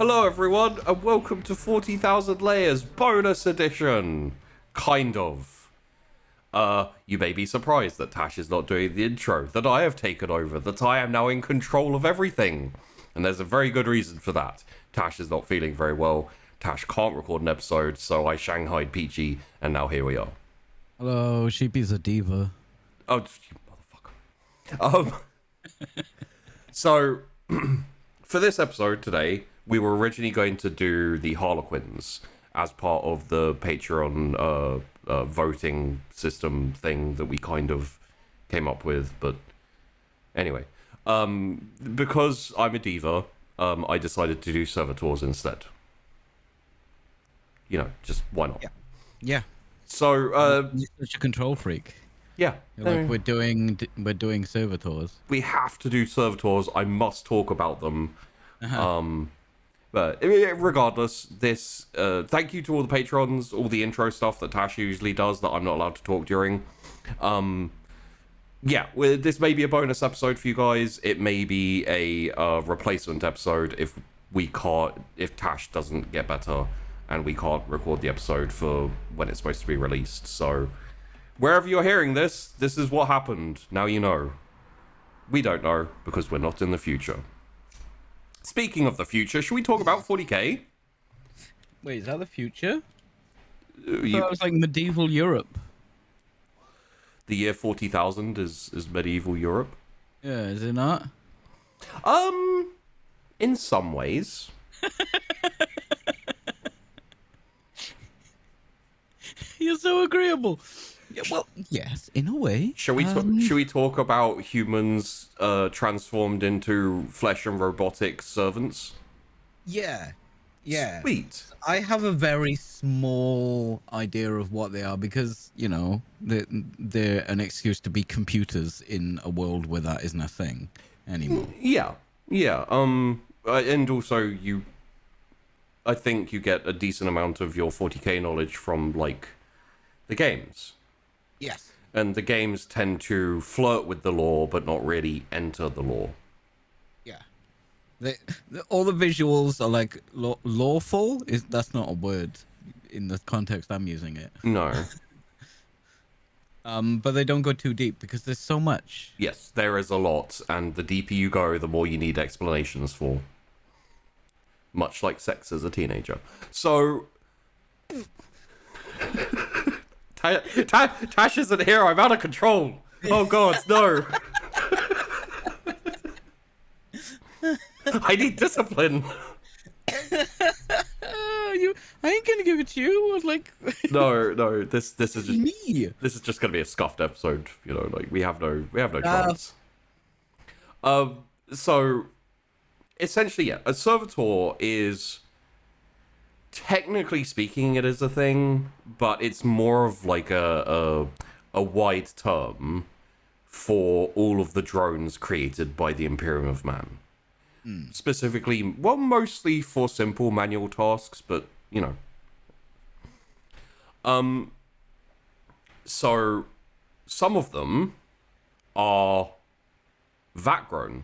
Hello everyone, and welcome to 40,000 Layers Bonus Edition! Kind of. You may be surprised that Tash is not doing the intro, that I have taken over, that I am now in control of everything. And there's a very good reason for that. Tash is not feeling very well, Tash can't record an episode, so I shanghaied Peachy, and now here we are. Hello, Sheepy's a diva. Oh, you motherfucker. So, for this episode today, we were originally going to do the Harlequins as part of the Patreon voting system thing that we kind of came up with, but anyway, because I'm a diva, I decided to do Servitors instead. You know, just why not? Yeah. So, You're such a control freak. yeah. You're like, we're doing servitors. We have to do Servitors. I must talk about them. Uh-huh. But regardless, this thank you to all the patrons, all the intro stuff that Tash usually does that I'm not allowed to talk during. Yeah, this may be a bonus episode for you guys. It may be a replacement episode if Tash doesn't get better and we can't record the episode for when it's supposed to be released. So wherever you're hearing this, this is what happened. Now you know. We don't know because we're not in the future. Speaking of the future, should we talk about 40k? Wait, is that the future? You- That was like medieval Europe. The year 40,000 is medieval Europe. Yeah, is it not? In some ways. You're so agreeable. Yeah, well, yes, in a way. Should we talk about humans transformed into flesh and robotic servants? Yeah. Sweet. I have a very small idea of what they are because, you know, they're an excuse to be computers in a world where that isn't a thing anymore. Yeah. And also I think you get a decent amount of your 40k knowledge from like the games. Yes. And the games tend to flirt with the lore, but not really enter the lore. Yeah. All the visuals are like lawful. That's not a word in the context I'm using it. No. But they don't go too deep because there's so much. Yes, there is a lot, and the deeper you go, the more you need explanations for. Much like sex as a teenager. So... Tash isn't here, I'm out of control! Oh god, no! I need discipline! I ain't gonna give it to you. I was like, No, this is just me. This is just gonna be a scuffed episode, you know, like we have no chance. So essentially, yeah, a servitor is, technically speaking, it is a thing, but it's more of like a wide term for all of the drones created by the Imperium of Man. Specifically, well, mostly for simple manual tasks, but you know. So some of them are vat grown.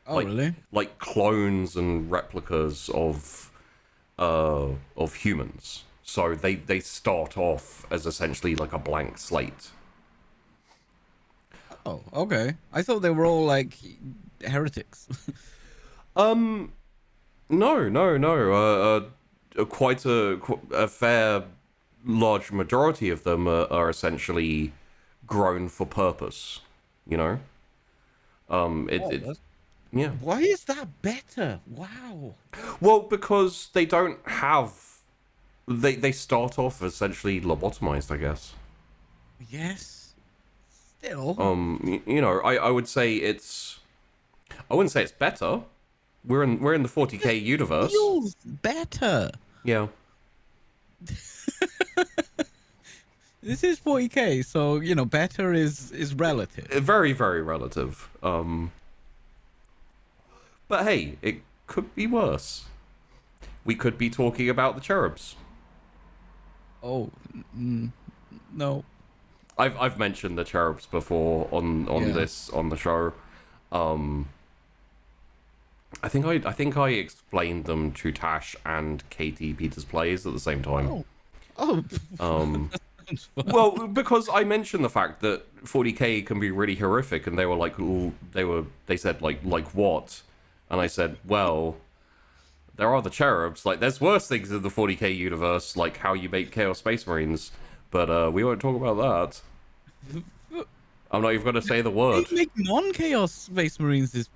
Oh, really? Like clones and replicas of humans. So they start off as essentially like a blank slate. Oh, okay. I thought they were all like heretics. No. Quite a fair large majority of them are essentially grown for purpose. You know. Yeah. Why is that better? Wow. Well, because they don't have. They start off essentially lobotomized, I guess. Yes. Still. You know, I would say it's. I wouldn't say it's better. We're in the 40k universe. Feels better. Yeah. This is 40k, so you know, better is relative. Very, very relative. But hey, it could be worse. We could be talking about the cherubs. Oh, no. I've mentioned the cherubs before on Yeah. the show. I think I explained them to Tash and Katie Peters Plays at the same time. Oh. Sounds fun. Well, because I mentioned the fact that 40k can be really horrific, and they were like, they said like what, and I said, well, there are the cherubs. Like, there's worse things in the 40k universe, like how you make Chaos Space Marines, but we won't talk about that. I'm not even going to say the word. Make non-chaos Space Marines is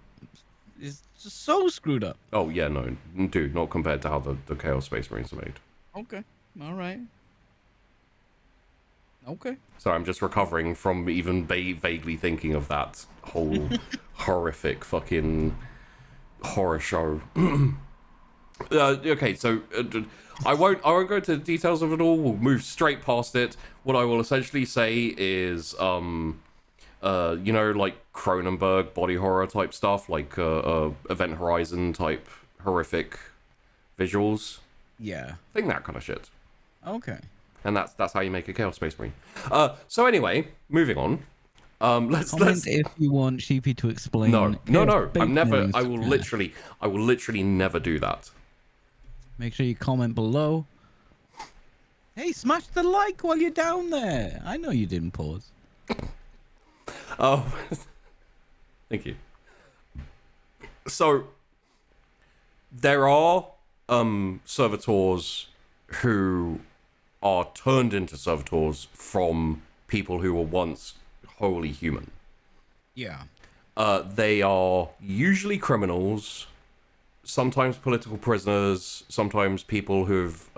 just so screwed up. Oh yeah, no, dude, not compared to how the Chaos Space Marines are made. Okay, all right. Okay. So I'm just recovering from even vaguely thinking of that whole horrific fucking horror show. Okay, so I won't go into the details of it all. We'll move straight past it. What I will essentially say is, you know, like Cronenberg body horror type stuff, like Event Horizon type horrific visuals. Yeah. I think that kind of shit. Okay. And that's how you make a Chaos Space Marine. So anyway, moving on. Let's If you want Sheepy to explain. No. I'm never. Marines I will literally never do that. Make sure you comment below. Hey, smash the like while you're down there. I know you didn't pause. Oh, thank you. So there are servitors who are turned into servitors from people who were once wholly human. Yeah. They are usually criminals, sometimes political prisoners, sometimes people who've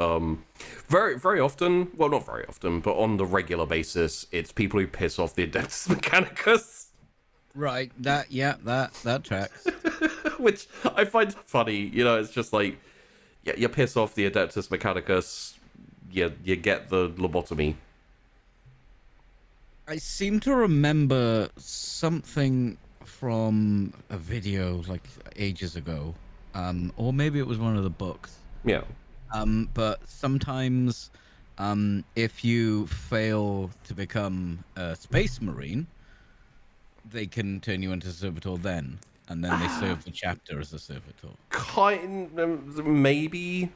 very often, well, not very often, but on the regular basis, it's people who piss off the Adeptus Mechanicus. Right. That tracks. Which I find funny. You know, it's just like, yeah, you piss off the Adeptus Mechanicus, you get the lobotomy. I seem to remember something from a video like ages ago, or maybe it was one of the books. Yeah. But sometimes, if you fail to become a Space Marine, they can turn you into a Servitor then, and then they serve the chapter as a Servitor. Maybe.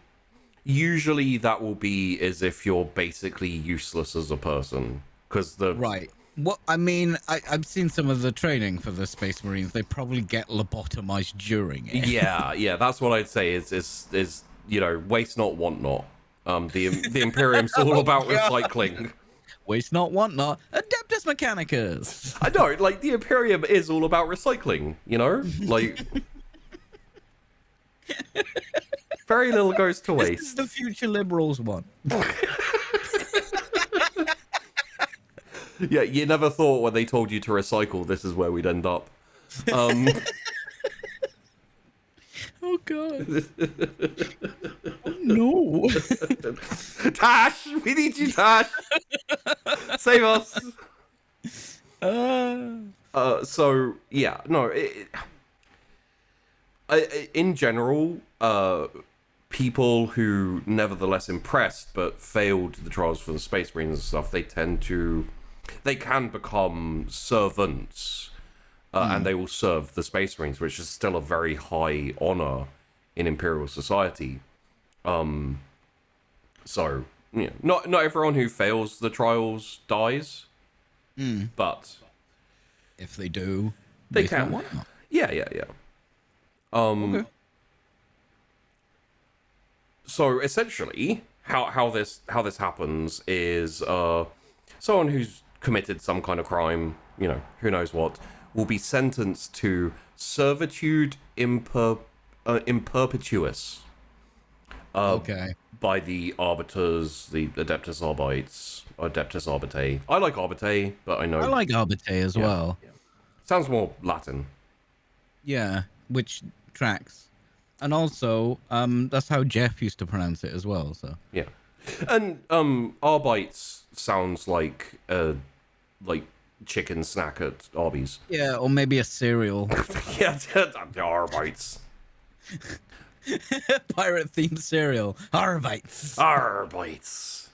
Usually that will be as if you're basically useless as a person. Because the... Right. Well, I mean, I've seen some of the training for the Space Marines. They probably get lobotomized during it. Yeah, that's what I'd say is you know, waste not, want not. The Imperium's all about recycling. Waste not, want not. Adeptus Mechanicus. I know, like, the Imperium is all about recycling, you know? Like... very little goes to waste. This is the future liberals one. Yeah, you never thought when they told you to recycle, this is where we'd end up. Oh, God. Oh, no. Tash! We need you, Tash! Save us! So, yeah, no, in general, people who nevertheless impressed but failed the trials for the Space Marines and stuff, they can become servants, and they will serve the Space Marines, which is still a very high honor in Imperial society. So, you know, not everyone who fails the trials dies, but if they do, they can. Why not? Yeah. Okay. So essentially, how this happens is someone who's committed some kind of crime, you know, who knows what, will be sentenced to servitude in perpetuis. Okay. By the arbiters, the Adeptus Arbitae. I like Arbitae, but I know I like Arbite as well. Yeah. Sounds more Latin. Yeah, which tracks. And also, that's how Jeff used to pronounce it as well, so. Yeah. And Arbites sounds like chicken snack at Arby's. Yeah, or maybe a cereal. Yeah, Arbites. Pirate themed cereal. Arbites. Arbites.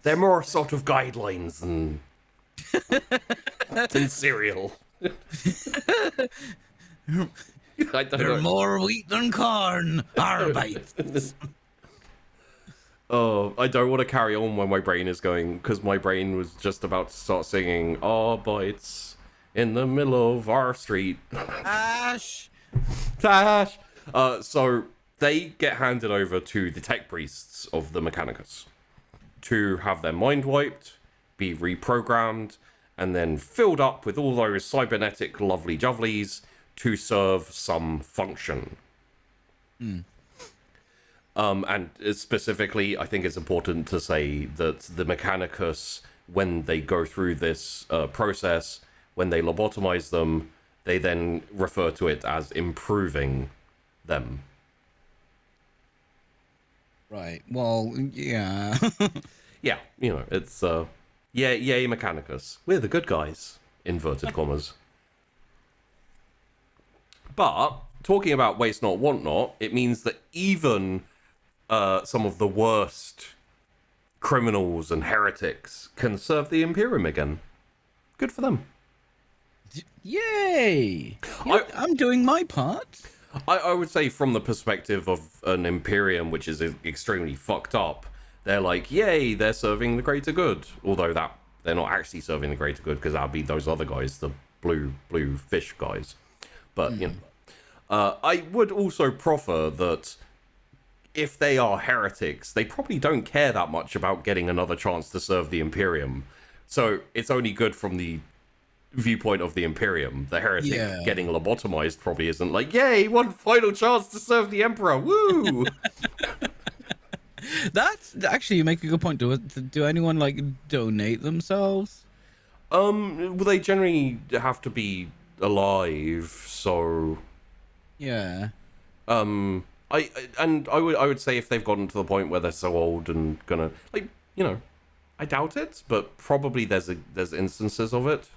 They're more sort of guidelines than cereal. I don't They're know. more wheat than corn. Arbeit. Oh, I don't want to carry on when my brain is going, because my brain was just about to start singing Arbeit in the middle of our street. Ash. Flash! So they get handed over to the tech priests of the Mechanicus to have their mind wiped, be reprogrammed, and then filled up with all those cybernetic lovely jovlies to serve some function. And specifically, I think it's important to say that the Mechanicus, when they go through this process, when they lobotomize them, they then refer to it as improving them. Right. Well, yeah. Yeah, you know, it's, yay Mechanicus. We're the good guys, inverted commas. But, talking about waste not, want not, it means that even some of the worst criminals and heretics can serve the Imperium again. Good for them. Yay! Yeah, I'm doing my part. I would say from the perspective of an Imperium which is extremely fucked up, they're like, yay, they're serving the greater good. Although that they're not actually serving the greater good, because that'd be those other guys, the blue fish guys. But, you know. I would also proffer that if they are heretics, they probably don't care that much about getting another chance to serve the Imperium. So it's only good from the viewpoint of the Imperium. The heretic getting lobotomized probably isn't like, yay, one final chance to serve the Emperor, woo! That's actually, you make a good point. Do anyone like donate themselves? Well, they generally have to be alive, so Yeah. I would say if they've gotten to the point where they're so old and gonna, like, you know, I doubt it, but probably there's instances of it.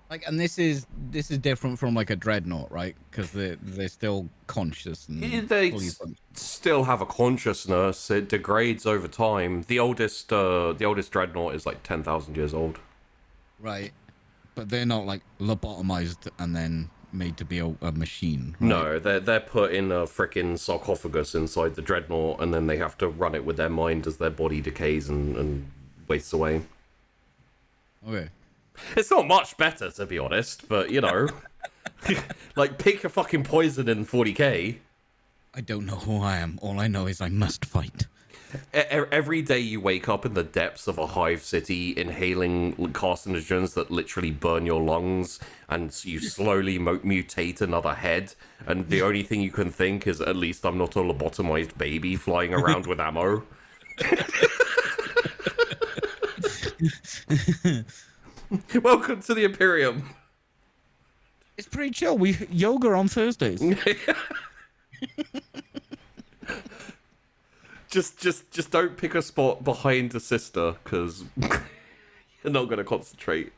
Like, and this is different from like a dreadnought, right? Because they're still conscious and They fully functional. still have a consciousness. It degrades over time. The oldest dreadnought is like 10,000 years old. Right. But they're not like lobotomized and then made to be a machine. Right? No, they're put in a frickin' sarcophagus inside the dreadnought, and then they have to run it with their mind as their body decays and wastes away. Okay. It's not much better, to be honest, but, you know, like, pick a fucking poison in 40k. I don't know who I am. All I know is I must fight. Every day you wake up in the depths of a hive city, inhaling carcinogens that literally burn your lungs, and you slowly mutate another head, and the only thing you can think is, at least I'm not a lobotomized baby flying around with ammo. Welcome to the Imperium. It's pretty chill. We yoga on Thursdays. Just don't pick a spot behind a sister, because you're not going to concentrate.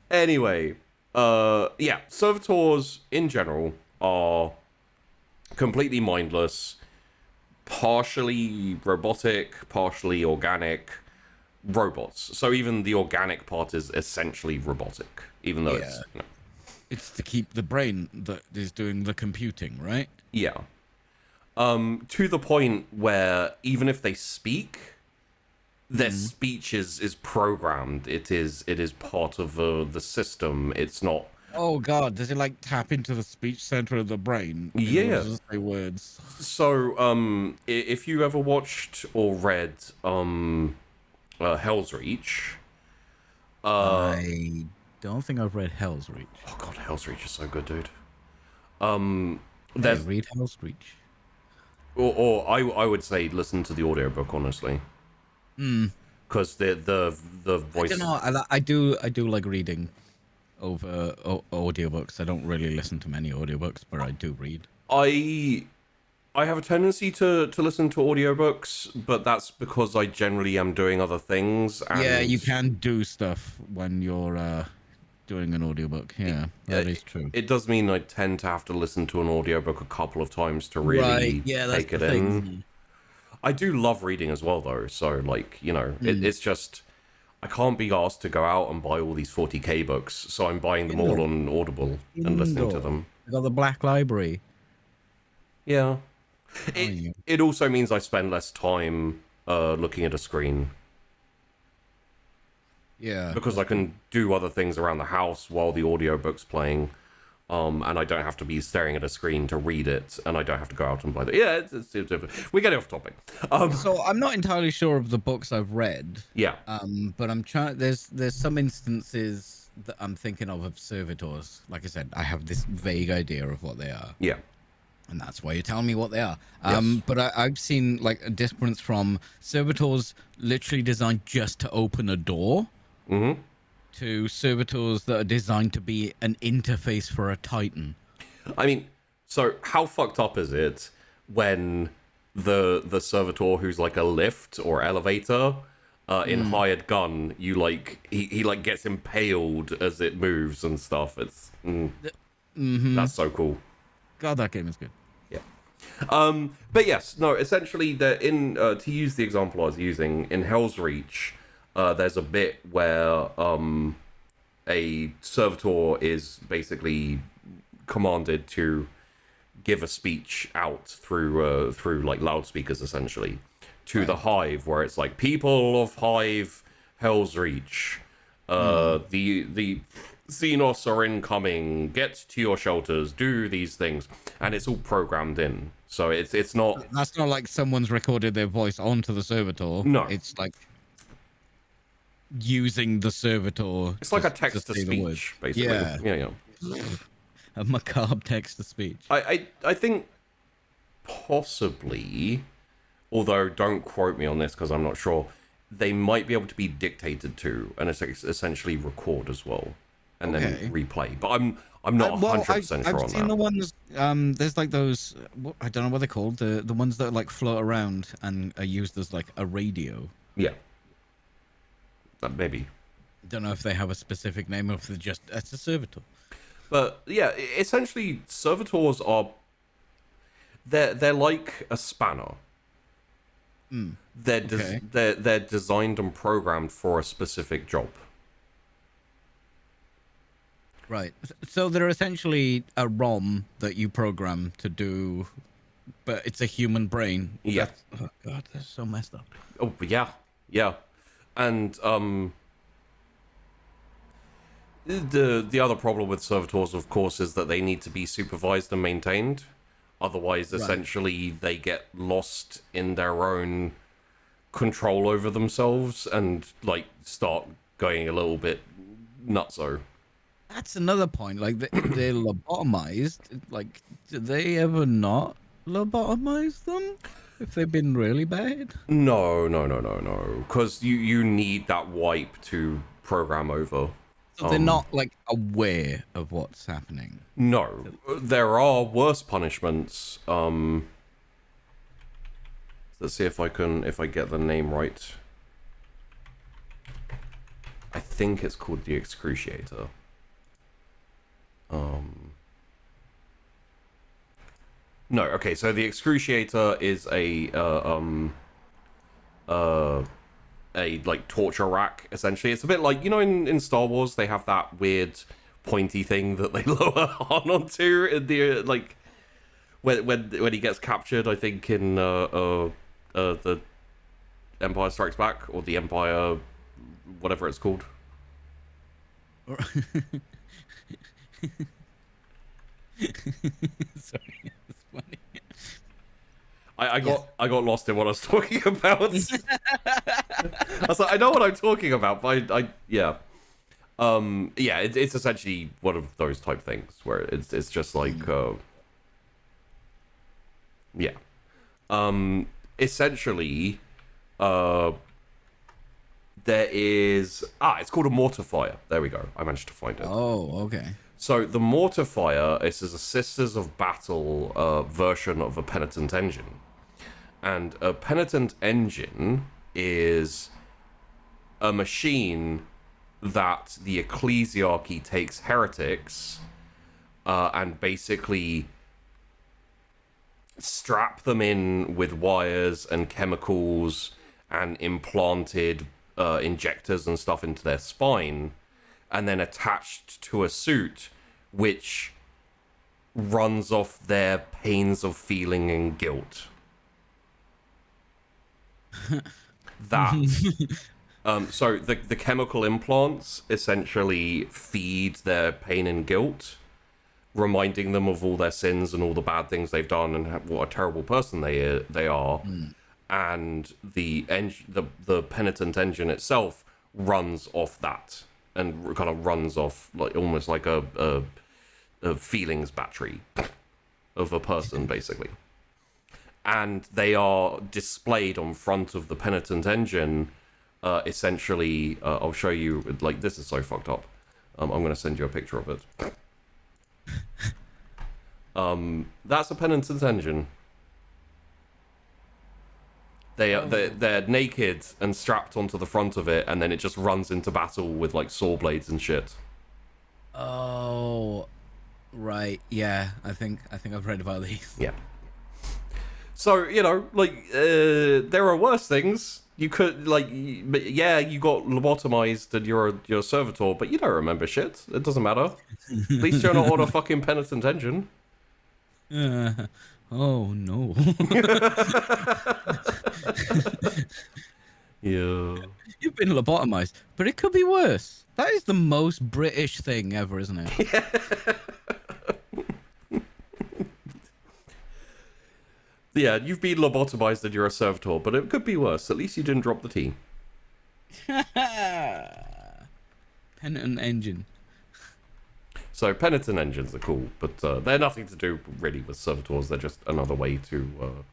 Anyway, yeah, servitors in general are completely mindless, partially robotic, partially organic robots. So even the organic part is essentially robotic, even though it's... You know, it's to keep the brain that is doing the computing, right? yeah. To the point where even if they speak, their speech is programmed. It is part of the system. It's not... Oh god, does it like tap into the speech center of the brain? Yeah. Say words. So, if you ever watched or read Hell's Reach... I don't think I've read Hell's Reach. Oh god, Hell's Reach is so good, dude. There's read Hell's Reach. Or I would say listen to the audiobook, honestly. Because the voice... I don't know. I do like reading over audiobooks. I don't really listen to many audiobooks, but I do read. I have a tendency to listen to audiobooks, but that's because I generally am doing other things. And Yeah, you can do stuff when you're doing an audiobook. Yeah, that is true. It does mean I tend to have to listen to an audiobook a couple of times to really take it in. I do love reading as well, though. So, like, you know, it's just... I can't be asked to go out and buy all these 40k books, so I'm buying them all on Audible and listening to them. I got the Black Library. Yeah. Oh, you. It also means I spend less time looking at a screen Yeah. because I can do other things around the house while the audiobook's playing. And I don't have to be staring at a screen to read it, and I don't have to go out and buy it. Yeah, we get off topic. So I'm not entirely sure of the books I've read. Yeah. But I'm trying. There's some instances that I'm thinking of servitors. Like I said, I have this vague idea of what they are. Yeah. And that's why you're telling me what they are. Yes. But I've seen like a difference from servitors literally designed just to open a door. Mm-hmm. To servitors that are designed to be an interface for a Titan. I mean, so how fucked up is it when the servitor who's like a lift or elevator in Hired Gun, you like he like gets impaled as it moves and stuff. It's that's so cool. God, that game is good. Yeah. But yes, no. Essentially, to use the example I was using in Hell's Reach. There's a bit where a servitor is basically commanded to give a speech out through like loudspeakers, essentially, to the Hive, where it's like, people of Hive, Hell's Reach, the Xenos are incoming. Get to your shelters. Do these things, and it's all programmed in. So it's not. That's not like someone's recorded their voice onto the servitor. No. It's like using the servitor. It's like a text to speech, basically. Yeah. A macabre text to speech. I think possibly, although don't quote me on this because I'm not sure, they might be able to be dictated to and essentially record as well, and then replay. But I'm not 100% sure on that. I've seen the ones. There's like those. I don't know what they're called. The ones that like float around and are used as like a radio. Yeah. Maybe. Don't know if they have a specific name or if they're just it's a servitor. But yeah, essentially servitors are they're like a spanner. They're designed and programmed for a specific job. Right. So they're essentially a ROM that you program to do, but it's a human brain. Yeah. Oh God, that's so messed up. Oh yeah. And the other problem with servitors, of course, is that they need to be supervised and maintained. Otherwise, essentially, they get lost in their own control over themselves and like start going a little bit nutso. That's another point. Like they're lobotomized. Like, do they ever not lobotomize them? If they've been really bad? No. Because you need that wipe to program over. So they're not, like, aware of what's happening? No. There are worse punishments. Let's see if I get the name right. I think it's called the Excruciator. No, okay, so the Excruciator is a like torture rack, essentially. It's a bit like, you know, in Star Wars they have that weird pointy thing that they lower Han onto in the like when he gets captured, I think in the Empire Strikes Back, or the Empire whatever it's called. Sorry, it's funny. I got lost in what I was talking about. I was like, I know what I'm talking about, but it's essentially one of those type things where it's just like essentially there is it's called a mortifier. There we go. I managed to find it. Oh, okay. So the mortifier is a Sisters of Battle version of a penitent engine. And a penitent engine is a machine that the ecclesiarchy takes heretics and basically strap them in with wires and chemicals and implanted injectors and stuff into their spine, and then attached to a suit which runs off their pains of feeling and guilt. So the chemical implants essentially feed their pain and guilt, reminding them of all their sins and all the bad things they've done and what a terrible person they are. And the penitent engine itself runs off that and kind of runs off like almost like a feelings battery of a person, basically. And they are displayed on front of the penitent engine. Essentially, I'll show you. Like, this is so fucked up. I'm going to send you a picture of it. That's a penitent engine. They're naked and strapped onto the front of it, and then it just runs into battle with like saw blades and shit. Oh, right. Yeah, I think I've read about these. Yeah. So, you know, like, there are worse things. You could, like, yeah, you got lobotomized and you're a servitor, but you don't remember shit. It doesn't matter. At least you're not on a fucking penitent engine. Oh, no. Yeah. You've been lobotomized, but it could be worse. That is the most British thing ever, isn't it? Yeah, you've been lobotomized and you're a servitor, but it could be worse. At least you didn't drop the T. Penitent engine. So penitent engines are cool, but they're nothing to do really with servitors. They're just another way to,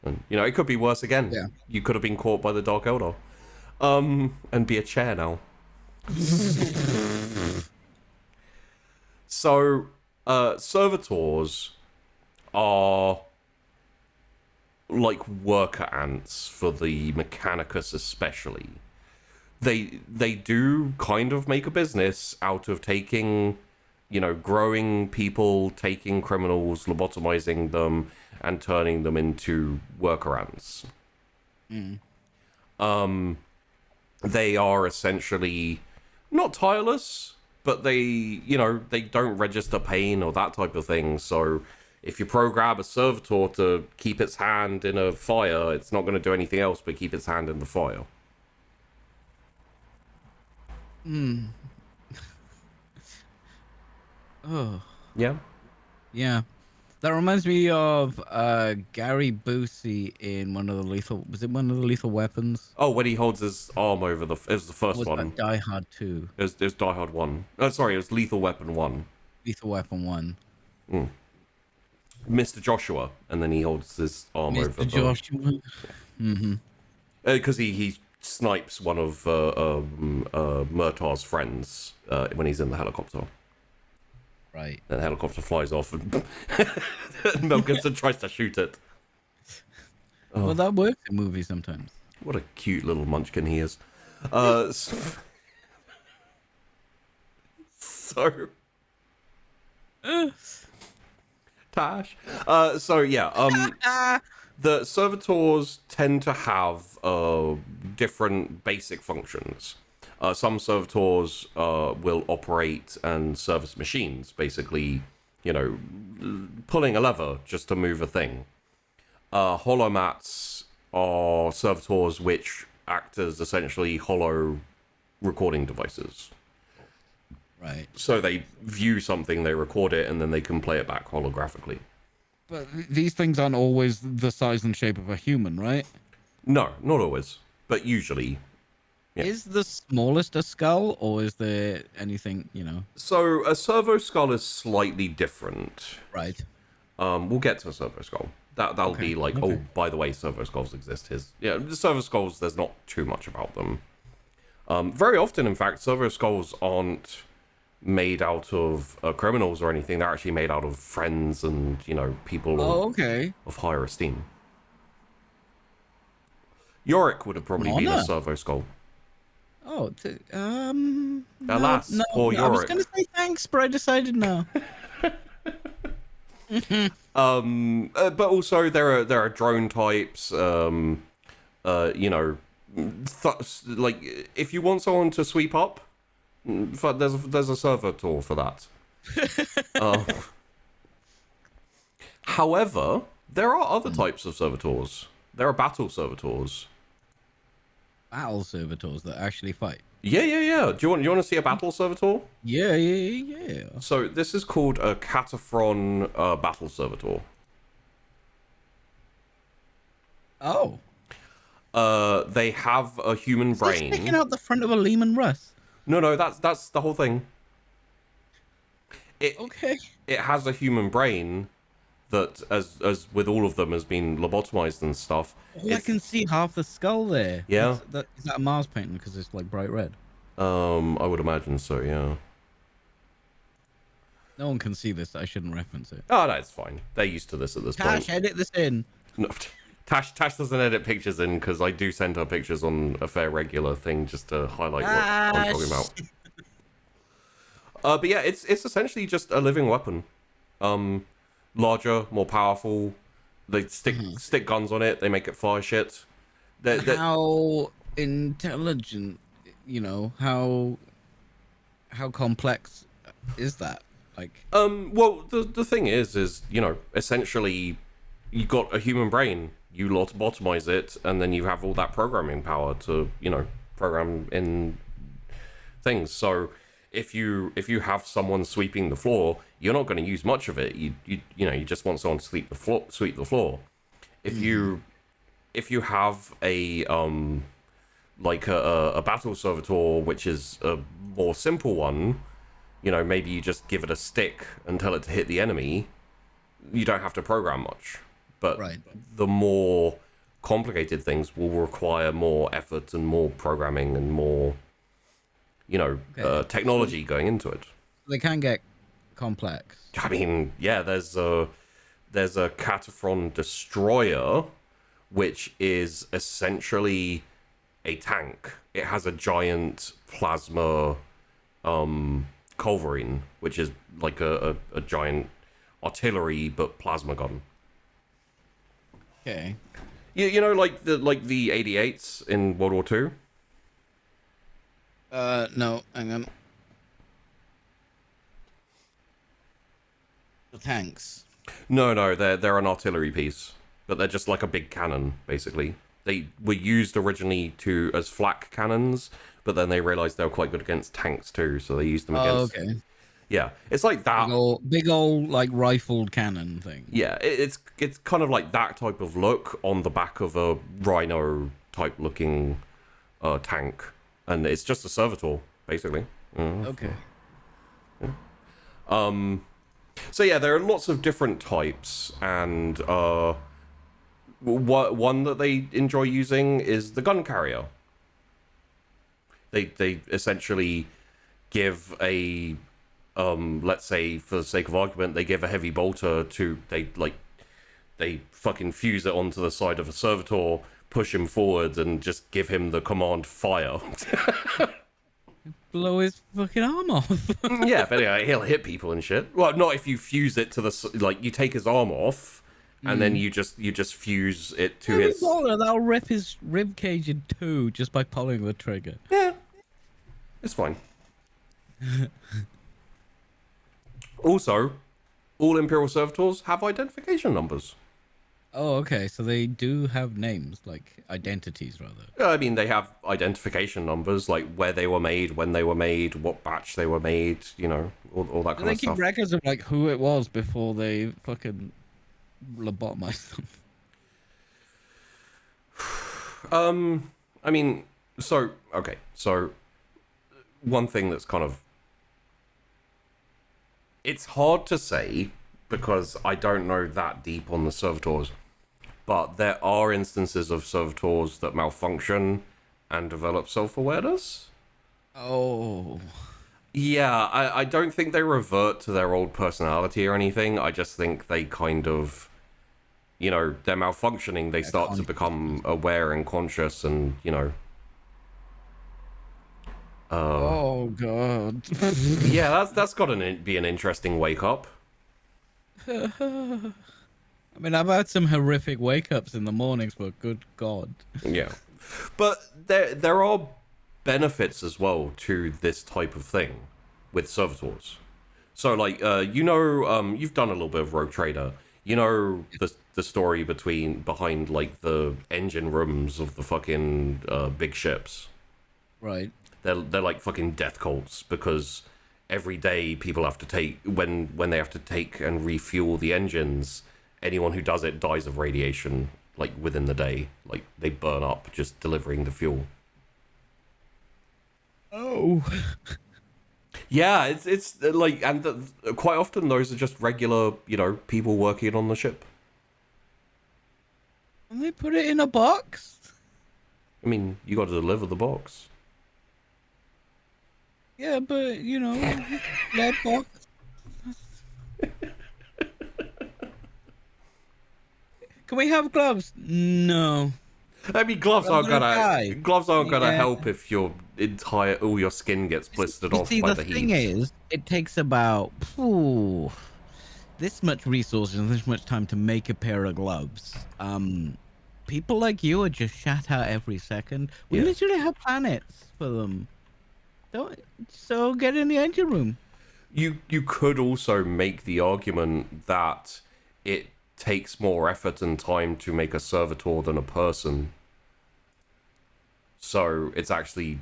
and, you know, it could be worse again. Yeah. You could have been caught by the Dark Eldar, and be a chair now. So, servitors are like worker ants for the Mechanicus, especially. They do kind of make a business out of taking, you know, growing people, taking criminals, lobotomizing them, and turning them into worker ants. They are essentially not tireless, but they, you know, they don't register pain or that type of thing. So if you program a servitor to keep its hand in a fire, it's not going to do anything else but keep its hand in the fire. Oh. Yeah. Yeah. That reminds me of Gary Busey in one of the Lethal Weapons? Oh, when he holds his arm over it was the first Was one. that Die Hard 2? It was Die Hard 1. Oh, sorry, it was Lethal Weapon 1. Lethal Weapon 1. Mr. Joshua, and then he holds his arm over Mr. Joshua. Mm-hmm. Because he snipes one of Murtaugh's friends when he's in the helicopter. Right. And the helicopter flies off, and Mel Gibson tries to shoot it. Oh. Well, that works in movies sometimes. What a cute little munchkin he is. So... Tash. So yeah, the servitors tend to have different basic functions. Some servitors will operate and service machines, basically, you know, pulling a lever just to move a thing. Holomats are servitors which act as essentially hollow recording devices. Right. So they view something, they record it, and then they can play it back holographically. But these things aren't always the size and shape of a human, right? No, not always, but usually. Yeah. Is the smallest a skull, or is there anything, you know? So a servo skull is slightly different. Right. We'll get to a servo skull. That'll be like, oh, by the way, servo skulls exist. The servo skulls, there's not too much about them. Very often, in fact, servo skulls aren't made out of criminals or anything. They're actually made out of friends and, you know, people of higher esteem. Yorick would have probably been a servo skull. Oh, Alas, no, poor Yorick. I was going to say thanks, but I decided no. But also there are drone types. You know, like if you want someone to sweep up, there's a servitor for that. However, there are other types of servitors. There are battle servitors. Battle servitors that actually fight. Yeah. Do you want to see a battle servitor? Yeah. So this is called a Cataphron battle servitor. Oh. They have a human brain. Sticking out the front of a Lehman Russ. No, that's the whole thing. Okay. It has a human brain that, as with all of them, has been lobotomized and stuff. I can see half the skull there. Yeah. Is that a Mars painting because it's like bright red? I would imagine so. Yeah. No one can see this. I shouldn't reference it. Oh no, it's fine. They're used to this at this point. Tash, edit this in. No, Tash doesn't edit pictures in because I do send her pictures on a fair regular thing just to highlight what I'm talking about. But yeah, it's essentially just a living weapon. Larger, more powerful. They stick guns on it. They make it fire shit. How intelligent, how complex is that? Like, well, the thing is, essentially, you got a human brain. You lobotomize it, and then you have all that programming power to, program in things. So if you have someone sweeping the floor, you're not going to use much of it. You just want someone to sweep the floor. If you have a battle servitor, which is a more simple one, maybe you just give it a stick and tell it to hit the enemy. You don't have to program much. But the more complicated things will require more effort and more programming and more, technology going into it. They can get complex. I mean, yeah, there's a Cataphron destroyer, which is essentially a tank. It has a giant plasma culverin, which is like a giant artillery but plasma gun. Okay. Like the 88s in World War II. No, hang on. The tanks. No, they're an artillery piece, but they're just like a big cannon, basically. They were used originally as flak cannons, but then they realized they were quite good against tanks too, so they used them against. Okay. Yeah, it's like that. Big old like rifled cannon thing. Yeah, it's kind of like that type of look on the back of a Rhino type looking tank, and it's just a servitor basically. Okay. Yeah. So yeah, there are lots of different types, and one that they enjoy using is the gun carrier. They essentially give a let's say, for the sake of argument, they give a heavy bolter to they fucking fuse it onto the side of a servitor, push him forward, and just give him the command fire. Blow his fucking arm off. Yeah, but anyway, he'll hit people and shit. Well, not if you fuse it to the you take his arm off, and then you just fuse it to his. That'll rip his rib cage in two just by pulling the trigger. Yeah, it's fine. Also, all Imperial Servitors have identification numbers. Oh, okay. So they do have names, like identities, rather. I mean, they have identification numbers, like where they were made, when they were made, what batch they were made, all that kind of stuff. They keep records of like who it was before they fucking lobotomized them. I mean, so one thing that's kind of, it's hard to say because I don't know that deep on the servitors, but there are instances of servitors that malfunction and develop self-awareness. Oh. Yeah, I don't think they revert to their old personality or anything. I just think they kind of, they're malfunctioning. They start to become aware and conscious and, oh, God. Yeah, that's got to be an interesting wake-up. I mean, I've had some horrific wake-ups in the mornings, but good God. Yeah. But there are benefits as well to this type of thing with servitors. So, like, you've done a little bit of Rogue Trader. You know the story behind like the engine rooms of the fucking big ships. Right. They're like fucking death cults because every day people have to take when they have to take and refuel the engines. Anyone who does it dies of radiation like within the day. Like they burn up just delivering the fuel. Oh. Yeah, it's like quite often those are just regular people working on the ship. And they put it in a box? I mean, you got to deliver the box. Yeah, but, lead box. Can we have gloves? No. I mean, gloves aren't die. gonna Yeah. help if all your skin gets blistered off See, by the the thing heat. is, it takes about this much resources and this much time to make a pair of gloves. People like you are just shat out every second. We Yeah. literally have planets for them. So get in the engine room. You could also make the argument that it takes more effort and time to make a servitor than a person. So it's actually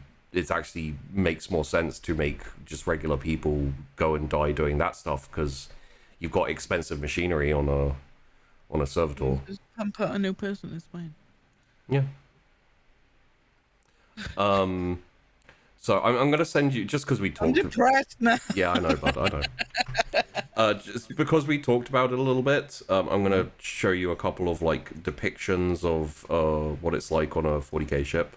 makes more sense to make just regular people go and die doing that stuff because you've got expensive machinery on a servitor. Just pump out a new person. It's fine. Yeah. So I'm gonna send you just because we I'm talked. depressed now. Yeah, I know, bud. I know. Just because we talked about it a little bit, I'm gonna show you a couple of like depictions of what it's like on a 40k ship.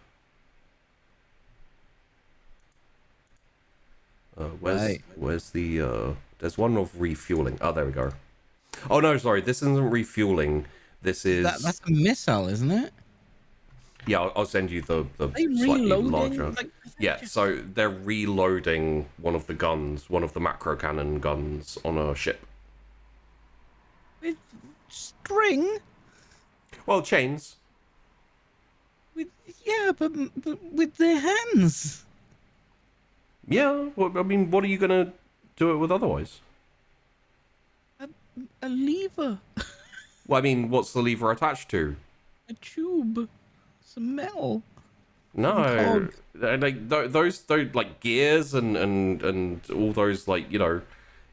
Where's the there's one of refueling. Oh, there we go. Oh no, sorry, this isn't refueling. This is That's a missile, isn't it? yeah. I'll send you the They slightly reloading? larger. Like, Yeah, so they're reloading one of the guns, one of the macro cannon guns on a ship. with string. Well, chains. But with their hands. Yeah, well, I mean, what are you gonna do it with otherwise? A lever. Well, I mean, what's the lever attached to? A tube. Some metal. No, like those like gears and all those like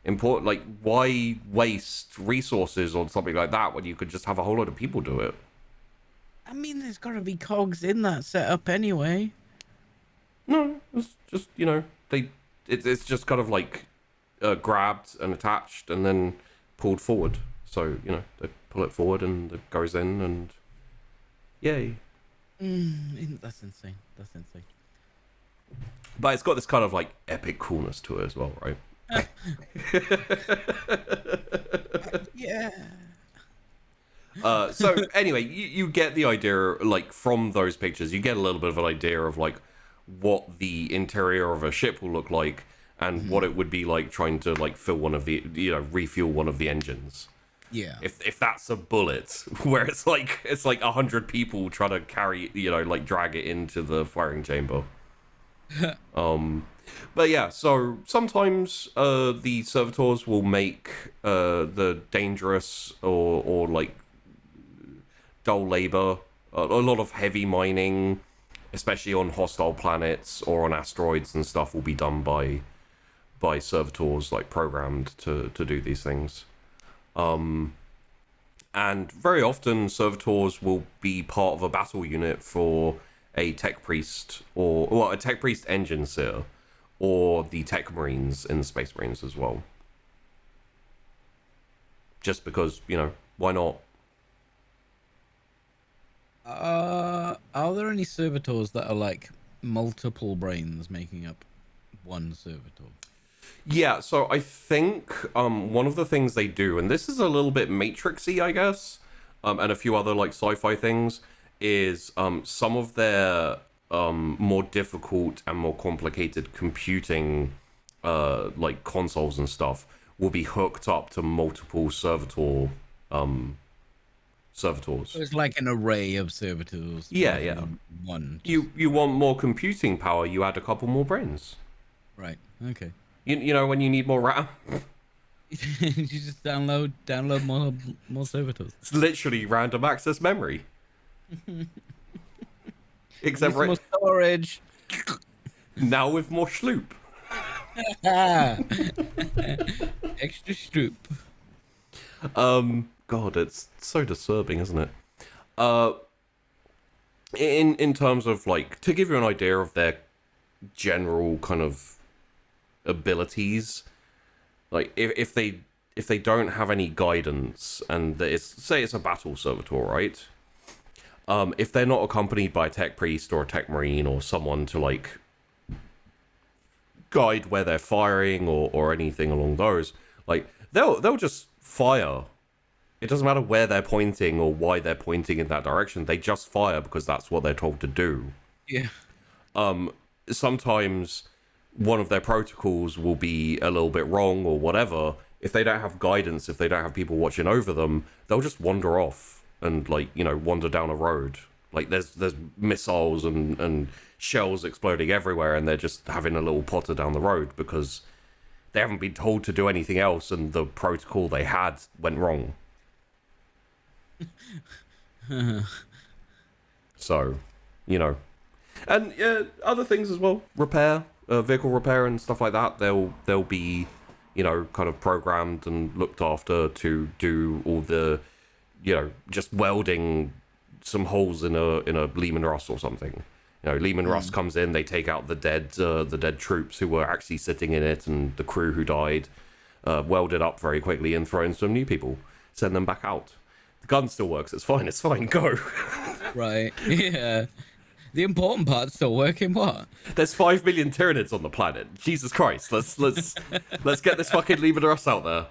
important like why waste resources on something like that when you could just have a whole lot of people do it? I mean, there's got to be cogs in that setup anyway. No, it's just it's just kind of like grabbed and attached and then pulled forward. So they pull it forward and it goes in and yay. That's insane. That's insane. But it's got this kind of like epic coolness to it as well, right? Yeah. So anyway, you get the idea, like from those pictures, you get a little bit of an idea of like what the interior of a ship will look like and what it would be like trying to like fill one of the refuel one of the engines. Yeah. If that's a bullet, where it's like 100 people trying to carry, like drag it into the firing chamber. But yeah, so sometimes the servitors will make the dangerous or like dull labor, a lot of heavy mining, especially on hostile planets or on asteroids and stuff, will be done by servitors like programmed to do these things. And very often servitors will be part of a battle unit for a tech priest or a tech priest engine seer or the tech marines in the Space Marines as well. Just because, why not? Are there any servitors that are like multiple brains making up one servitor? Yeah, so I think one of the things they do, and this is a little bit Matrixy, I guess, and a few other like sci-fi things, is some of their more difficult and more complicated computing like consoles and stuff will be hooked up to multiple servitors. So it's like an array of servitors. Yeah, rather yeah. than one. You want more computing power, you add a couple more brains. Right. Okay. You know when you need more RAM. You just download more servitors. It's literally random access memory. Except Need right more storage. now with more schloop. Extra stroop. God, it's so disturbing, isn't it? Uh, in terms of like to give you an idea of their general kind of abilities, like if they don't have any guidance and say it's a battle servitor, right? If they're not accompanied by a tech priest or a tech marine or someone to like guide where they're firing or anything along those, like they'll just fire. It doesn't matter where they're pointing or why they're pointing in that direction. They just fire because that's what they're told to do. Yeah. Sometimes one of their protocols will be a little bit wrong or whatever. If they don't have guidance, if they don't have people watching over them, they'll just wander off and like, you know, wander down a road. Like there's missiles and shells exploding everywhere and they're just having a little potter down the road because they haven't been told to do anything else and the protocol they had went wrong. So, you know, and yeah, other things as well. Repair, vehicle repair and stuff like that. They'll be, you know, kind of programmed and looked after to do all the, you know, just welding some holes in a Lehman Russ or something. You know, Lehman Russ comes in, they take out the dead troops who were actually sitting in it and the crew who died, weld it up very quickly and throw in some new people, send them back out. The gun still works. It's fine, go. Right. Yeah. The important part's still working. What? There's 5 million Tyranids on the planet. Jesus Christ. Let's get this fucking Lehman Russ out there.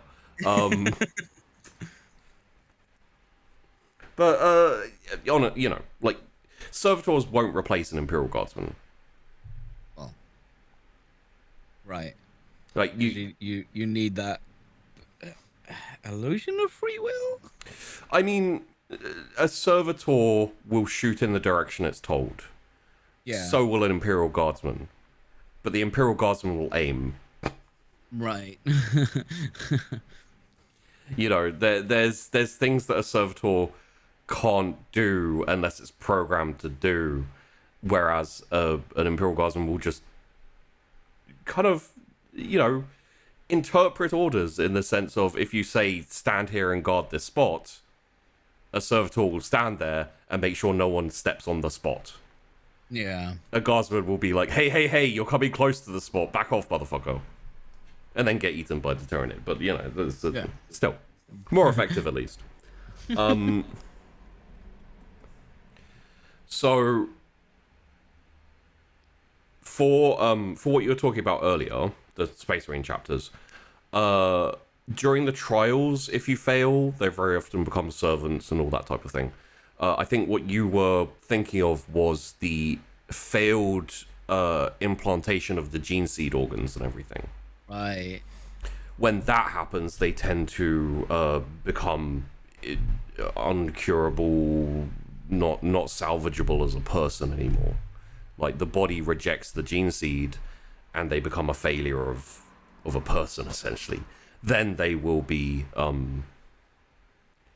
But you know, like servitors won't replace an Imperial Guardsman. Well. Right. Like you need that illusion of free will. I mean, a servitor will shoot in the direction it's told. Yeah. So will an Imperial Guardsman. But the Imperial Guardsman will aim. Right. You know, there's things that a servitor can't do unless it's programmed to do, whereas an Imperial Guardsman will just kind of, you know, interpret orders in the sense of if you say stand here and guard this spot, a servitor will stand there and make sure no one steps on the spot. Yeah. A guardsman will be like, hey, you're coming close to the spot, back off, motherfucker. And then get eaten by the Tyranid. But, you know, still, more effective at least. So, for what you were talking about earlier, the Space Marine chapters, during the trials, if you fail, they very often become servants and all that type of thing. I think what you were thinking of was the failed implantation of the gene seed organs and everything. Right. When that happens, they tend to become uncurable, not salvageable as a person anymore. Like the body rejects the gene seed, and they become a failure of a person essentially. Then they will be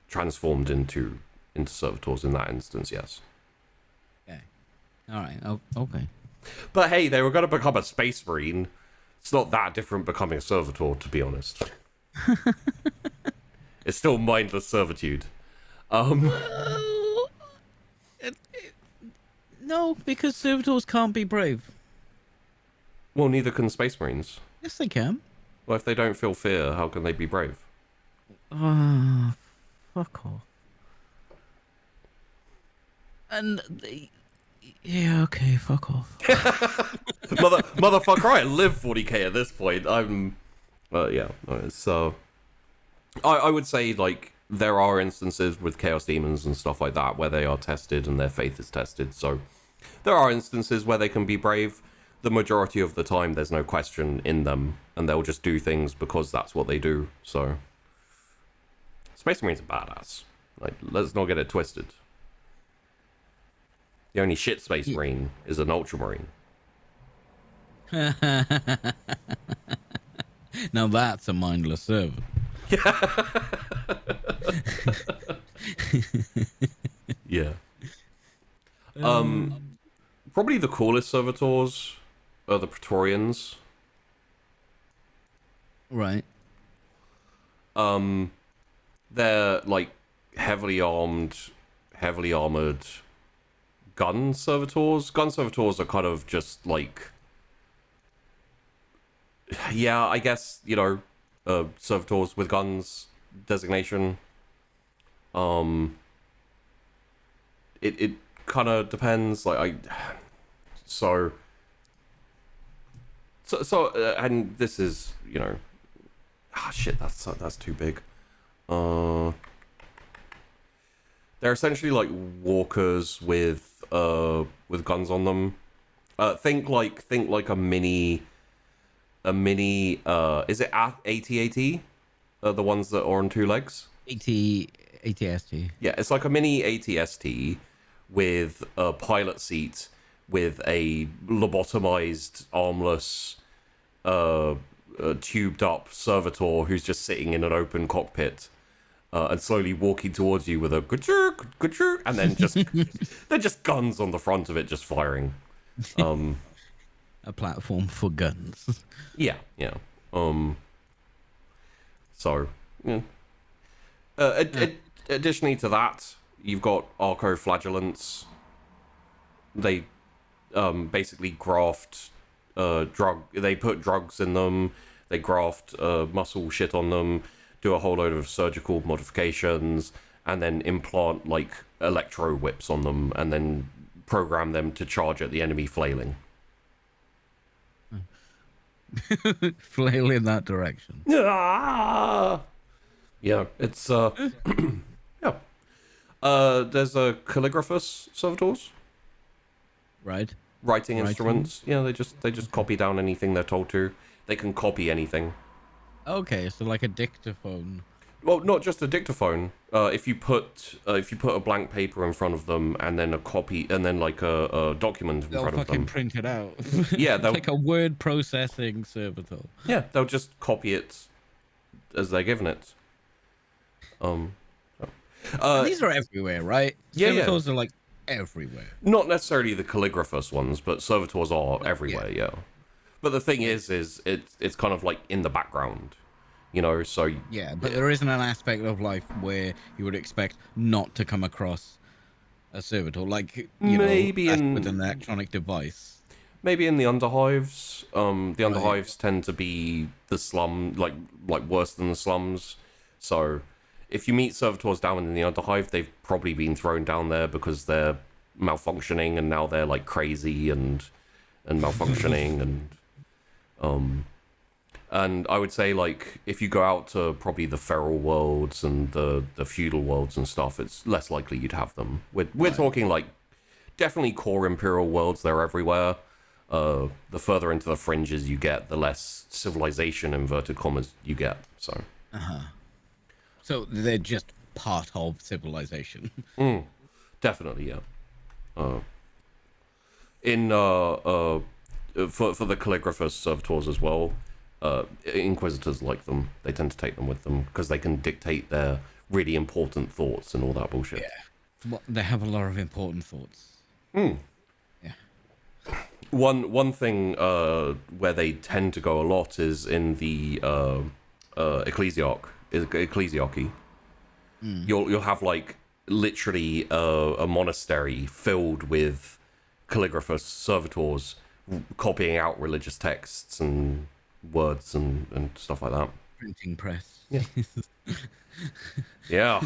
transformed into servitors in that instance. Yes. Okay. All right. Oh, okay. But hey, they were going to become a Space Marine. It's not that different becoming a servitor, to be honest. It's still mindless servitude. No, because servitors can't be brave. Well, neither can Space Marines. Yes, they can. Well, if they don't feel fear, how can they be brave? Fuck off. And yeah, okay, fuck off. Motherfucker, I live 40k at this point. Yeah. So, I would say like there are instances with Chaos Demons and stuff like that where they are tested and their faith is tested. So, there are instances where they can be brave. The majority of the time, there's no question in them, and they'll just do things because that's what they do. So, Space Marines are badass. Like, let's not get it twisted. The only shit Space Marine is an Ultramarine. Now that's a mindless servant. Yeah. Probably the coolest servitors are the Praetorians. Right. They're like heavily armed, heavily armored gun servitors. Gun servitors are kind of just like, yeah, I guess, servitors with guns designation. It kind of depends. And this is, shit, that's too big. They're essentially like walkers with guns on them. Think like a mini. Is it AT-AT? The ones that are on two legs. ATST. Yeah, it's like a mini ATST with a pilot seat with a lobotomized, armless, tubed up servitor who's just sitting in an open cockpit and slowly walking towards you with a good, and then they're just guns on the front of it, just firing. A platform for guns. Yeah. So, yeah. Additionally to that, you've got arco-flagellants. They basically graft they put drugs in them, they graft muscle shit on them, do a whole load of surgical modifications, and then implant like electro whips on them, and then program them to charge at the enemy flailing. Flail in that direction. Yeah, it's yeah. There's a calligraphus servitors. Right. Writing instruments. Yeah, they just copy down anything they're told to. They can copy anything. Okay, so like a dictaphone. Well, not just a dictaphone. If you put a blank paper in front of them and then a copy and then like a document in front of them, they'll fucking print it out. Yeah, they'll like a word processing servitor. Yeah, they'll just copy it as they're given it. These are everywhere, right? Yeah, Servitors are like everywhere. Not necessarily the calligraphus ones, but servitors are everywhere. Yeah. But the thing is it's kind of like in the background, So yeah, but there isn't an aspect of life where you would expect not to come across a servitor, like maybe with an electronic device. Maybe in the underhives. The underhives tend to be the slum, like worse than the slums. So if you meet servitors down in the underhive, they've probably been thrown down there because they're malfunctioning, and now they're like crazy and malfunctioning and I would say, like, if you go out to probably the feral worlds and the feudal worlds and stuff, it's less likely you'd have them. We're talking like definitely core imperial worlds. They're everywhere. The further into the fringes you get, the less civilization, inverted commas, you get. So they're just part of civilization. Definitely, yeah. For the calligraphus servitors as well, inquisitors like them. They tend to take them with them because they can dictate their really important thoughts and all that bullshit. Yeah, well, they have a lot of important thoughts. Yeah. One thing where they tend to go a lot is in the ecclesiarchy. You'll have like literally a monastery filled with calligraphus servitors copying out religious texts and words and stuff like that. Printing press. Yeah. Yeah.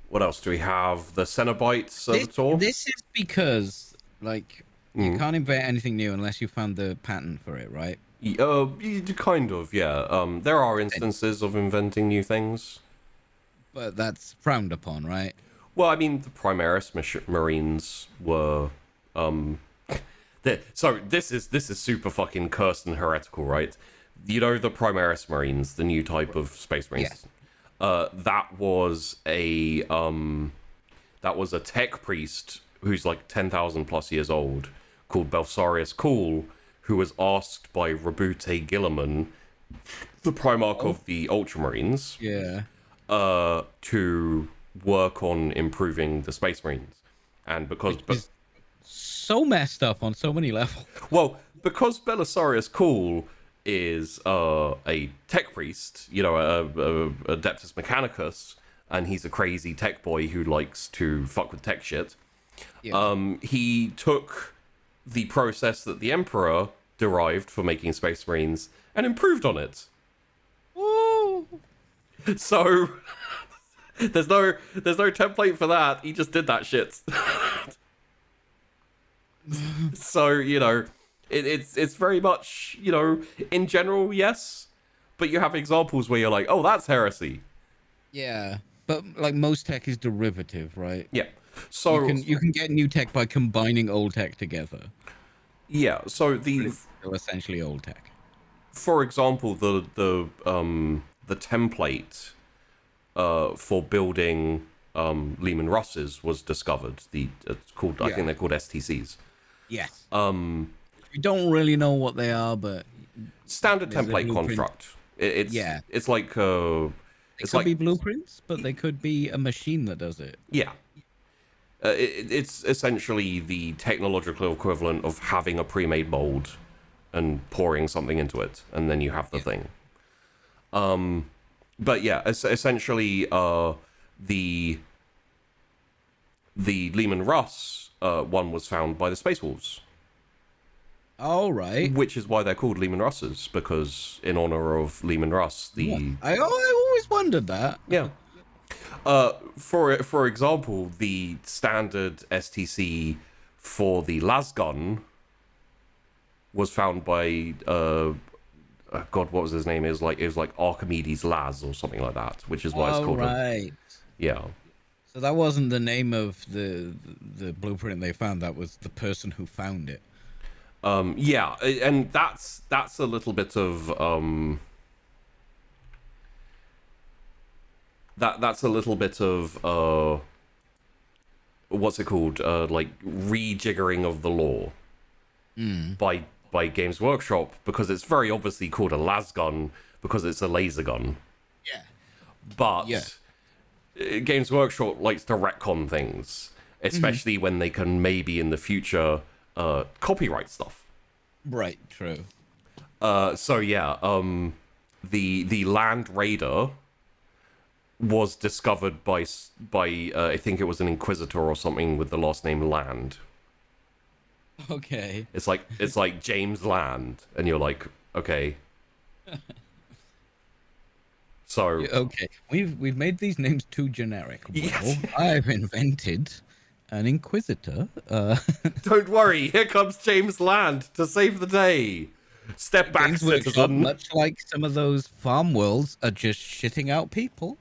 What else do we have? The Cenobite servitor. This is because, like, you can't invent anything new unless you found the patent for it, right? Kind of, yeah. There are instances of inventing new things. But that's frowned upon, right? Well, I mean, the Primaris Marines were... So this is super fucking cursed and heretical, right? The Primaris Marines, the new type of Space Marines. Yes. That was a tech priest who's like 10,000 plus years old, called Belsarius Cool, who was asked by Rabute Gilliman, the Primarch of the Ultramarines, to work on improving the Space Marines. And because... It's so messed up on so many levels. Well, because Belisarius Cawl is a tech priest, you know, a Adeptus Mechanicus, and he's a crazy tech boy who likes to fuck with tech shit. Yeah. He took the process that the Emperor derived for making Space Marines and improved on it. Woo! So there's no template for that. He just did that shit. So, you know, it's very much, you know, in general, yes, but you have examples where you're like, oh, that's heresy. Yeah, but like most tech is derivative, right? Yeah. So you can get new tech by combining old tech together. Yeah. So it's still essentially old tech. For example, the template for building Lehman Russes was discovered. It's called, I think they're called STCs. Yes. We don't really know what they are, but standard template construct. It's like it could be blueprints, but they could be a machine that does it. Yeah. It's essentially the technological equivalent of having a pre-made mold and pouring something into it, and then you have the thing. But yeah, essentially, the Lehman Russ one was found by the Space Wolves. All right. Which is why they're called Lehman Russes, because in honor of Lehman Russ, I always wondered that. Yeah. For example, the standard STC for the lasgun was found by God, what was his name? It was like Archimedes Las or something like that, which is why it's called. Right. Yeah. So that wasn't the name of the blueprint they found. That was the person who found it. Yeah, and that's a little bit of that's a little bit of what's it called? Like rejiggering of the lore by Games Workshop, because it's very obviously called a lasgun because it's a laser gun. Yeah. But Games Workshop likes to retcon things, especially when they can maybe in the future copyright stuff. Right, true. So yeah, the Land Raider was discovered by I think it was an Inquisitor or something with the last name Land. Okay. It's like James Land, and you're like, okay. So okay, we've made these names too generic. Well, yes. I've invented an Inquisitor. Don't worry, here comes James Land to save the day. Step back, Games citizen. Workshop, much like some of those farm worlds, are just shitting out people.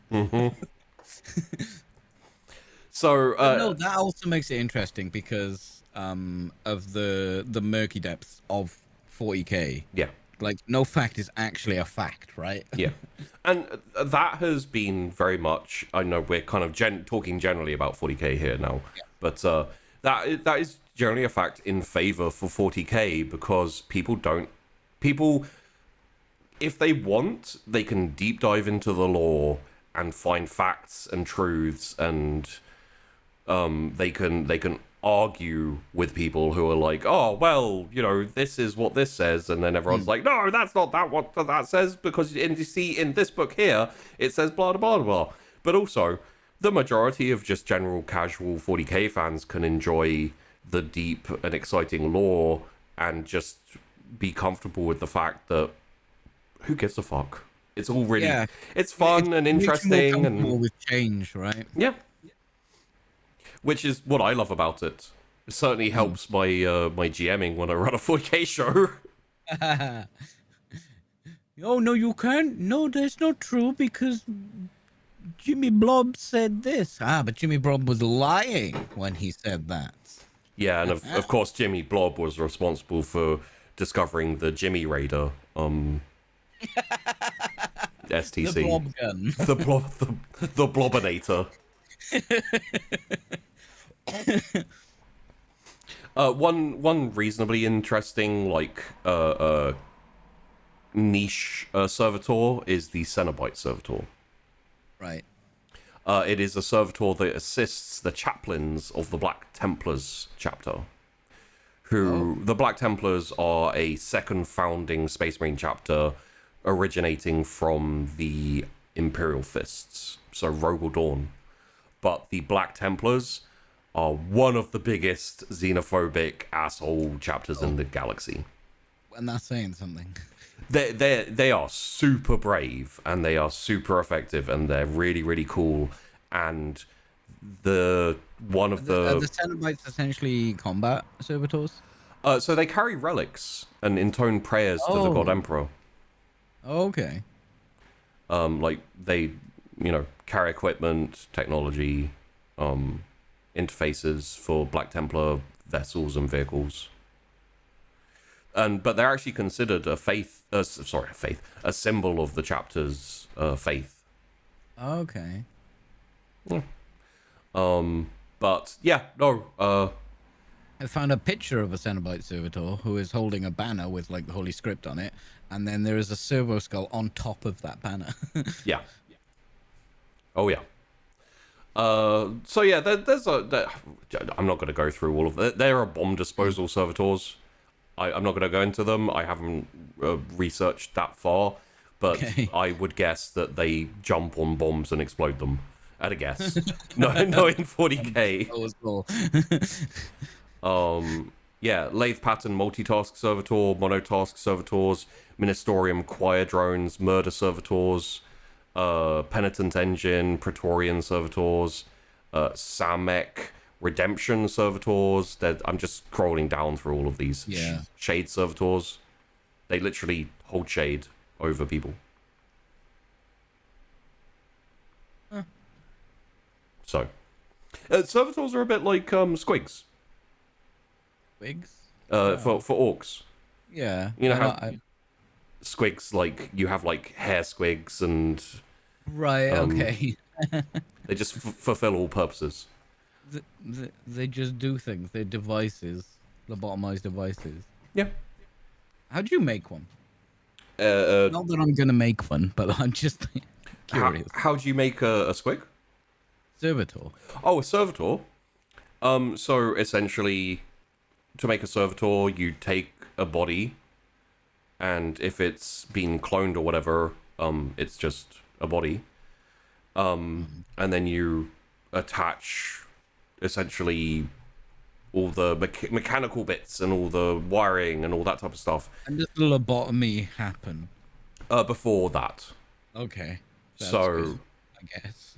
So no, that also makes it interesting because of the murky depths of 40k. Yeah. Like, no fact is actually a fact, right? Yeah. And that has been very much, I know we're kind of talking generally about 40k here now, but that is generally a fact in favor for 40k, because people, if they want, they can deep dive into the lore and find facts and truths, and they can argue with people who are like, oh, well, you know, this is what this says, and then everyone's like, no, that's not what that says, because you see in this book here it says blah blah blah blah. But also, the majority of just general casual 40k fans can enjoy the deep and exciting lore and just be comfortable with the fact that who gives a fuck. It's all really it's fun and interesting and with change, right? Yeah. Which is what I love about it. It certainly helps my my GMing when I run a 40k show. Oh, no, you can't. No, that's not true, because Jimmy Blob said this. But Jimmy Blob was lying when he said that. Yeah, and of course Jimmy Blob was responsible for discovering the Jimmy Raider STC. The Blob gun. The Blobinator. One reasonably interesting niche servitor is the Cenobite servitor. Right. It is a servitor that assists the chaplains of the Black Templars chapter. The Black Templars are a second founding Space Marine chapter originating from the Imperial Fists, so Rogal Dawn. But the Black Templars are one of the biggest xenophobic asshole chapters in the galaxy. And that's saying something. They are super brave, and they are super effective, and they're really, really cool. And are the Cenobites essentially combat servitors? So they carry relics and intone prayers to the God Emperor. Okay. Like they, carry equipment, technology, interfaces for Black Templar vessels and vehicles. But they're actually considered a a symbol of the chapter's faith. Okay. Yeah. But yeah, no. I found a picture of a Cenobite servitor who is holding a banner with like the Holy Script on it, and then there is a servo skull on top of that banner. Yeah. Oh yeah. So yeah, I'm not going to go through all of that. There are bomb disposal servitors. I'm not going to go into them. I haven't researched that far, but Okay. I would guess that they jump on bombs and explode them. At a guess. No, in 40k. That was cool. Yeah, lathe pattern multitask servitor, monotask servitors, ministerium choir drones, murder servitors, penitent engine, praetorian servitors, Samek redemption servitors. I'm just scrolling down through all of these. Yeah. Shade servitors. They literally hold shade over people. Huh. So, servitors are a bit like squigs. Wigs? For orcs. Yeah. You know how squigs, like, you have like hair squigs and Right, okay. they just fulfill all purposes. They just do things. They're devices. Lobotomized devices. Yeah. How'd you make one? Not Not that I'm gonna make one, but I'm just curious. How do you make a squig? Servitor. Oh, a servitor. So essentially, to make a servitor, you take a body, and if it's been cloned or whatever, it's just a body. And then you attach essentially all the mechanical bits and all the wiring and all that type of stuff. And does the lobotomy happen? Before that. Okay. That's So, good, I guess.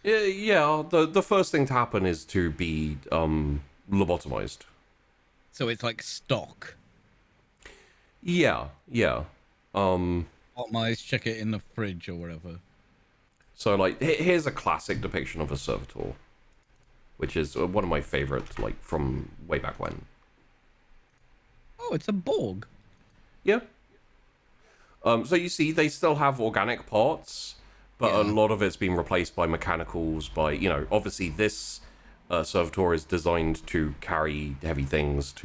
yeah. The first thing to happen is to be lobotomized. So it's like stock. Yeah. Lobotomized, check it in the fridge or whatever. So, like, here's a classic depiction of a servitor, which is one of my favorites, like, from way back when. Oh, it's a Borg. Yeah. So you see, they still have organic parts, but a Yeah. lot of it's been replaced by mechanicals. Obviously this servitor is designed to carry heavy things.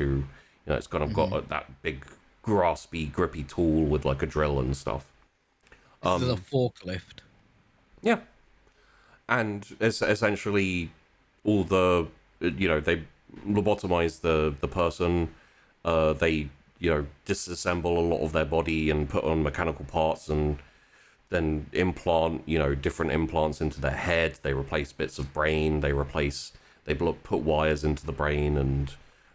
It's kind of got that big, graspy, grippy tool with like a drill and stuff. This is a forklift. Yeah. And it's essentially all they lobotomize the person. They, disassemble a lot of their body and put on mechanical parts and then implant, different implants into their head. They replace bits of brain. They put wires into the brain and